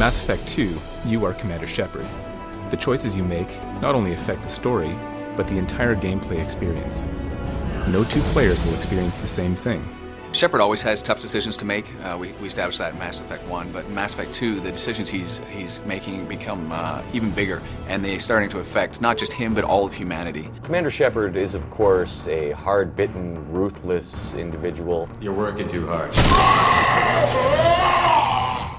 Mass Effect 2, you are Commander Shepard. The choices you make not only affect the story, but the entire gameplay experience. No two players will experience the same thing. Shepard always has tough decisions to make. We established that in Mass Effect 1, but in Mass Effect 2, the decisions he's making become even bigger, and they're starting to affect not just him, but all of humanity. Commander Shepard is, of course, a hard-bitten, ruthless individual. You're working too hard.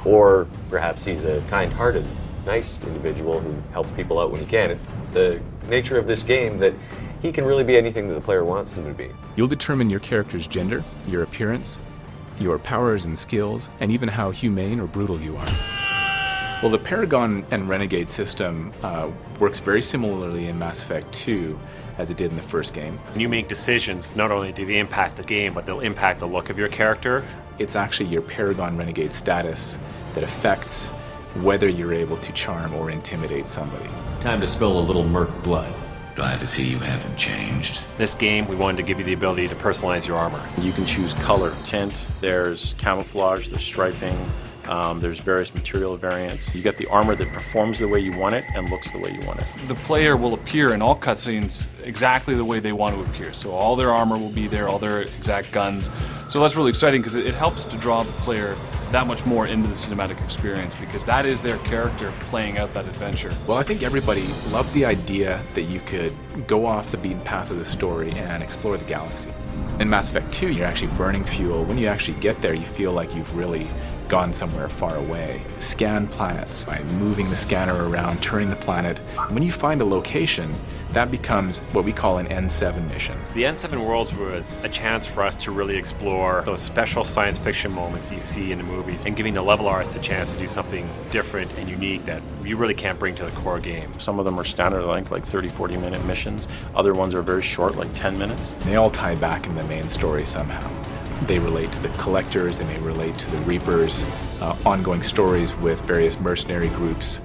Or perhaps he's a kind-hearted, nice individual who helps people out when he can. It's the nature of this game that he can really be anything that the player wants him to be. You'll determine your character's gender, your appearance, your powers and skills, and even how humane or brutal you are. Well, the Paragon and Renegade system works very similarly in Mass Effect 2 as it did in the first game. When you make decisions, not only do they impact the game, but they'll impact the look of your character. It's actually your Paragon Renegade status that affects whether you're able to charm or intimidate somebody. Time to spill a little merc blood. Glad to see you haven't changed. This game, we wanted to give you the ability to personalize your armor. You can choose color, tint, there's camouflage, there's striping, there's various material variants. You get the armor that performs the way you want it and looks the way you want it. The player will appear in all cutscenes exactly the way they want to appear. So all their armor will be there, all their exact guns. So that's really exciting because it helps to draw the player that much more into the cinematic experience because that is their character playing out that adventure. Well, I think everybody loved the idea that you could go off the beaten path of the story and explore the galaxy. In Mass Effect 2, you're actually burning fuel. When you actually get there, you feel like you've really gone somewhere far away. Scan planets by moving the scanner around, turning the planet. When you find a location, that becomes what we call an N7 mission. The N7 Worlds was a chance for us to really explore those special science fiction moments you see in the movies and giving the level artists a chance to do something different and unique that you really can't bring to the core game. Some of them are standard length, like 30, 40-minute missions. Other ones are very short, like 10 minutes. They all tie back in the main story somehow. They relate to the Collectors, they may relate to the Reapers, ongoing stories with various mercenary groups,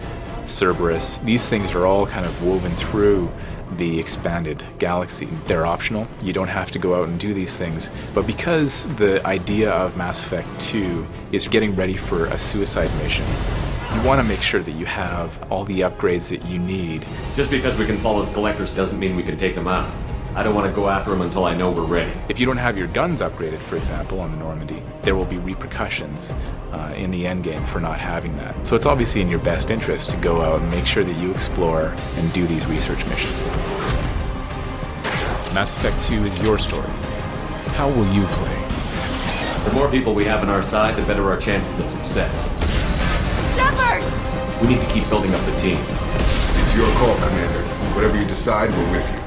Cerberus. These things are all kind of woven through the expanded galaxy. They're optional. You don't have to go out and do these things. But because the idea of Mass Effect 2 is getting ready for a suicide mission, you want to make sure that you have all the upgrades that you need. Just because we can follow the Collectors doesn't mean we can take them out. I don't want to go after them until I know we're ready. If you don't have your guns upgraded, for example, on the Normandy, there will be repercussions in the endgame for not having that. So it's obviously in your best interest to go out and make sure that you explore and do these research missions. Mass Effect 2 is your story. How will you play? The more people we have on our side, the better our chances of success. Shepard! We need to keep building up the team. It's your call, Commander. Whatever you decide, we're with you.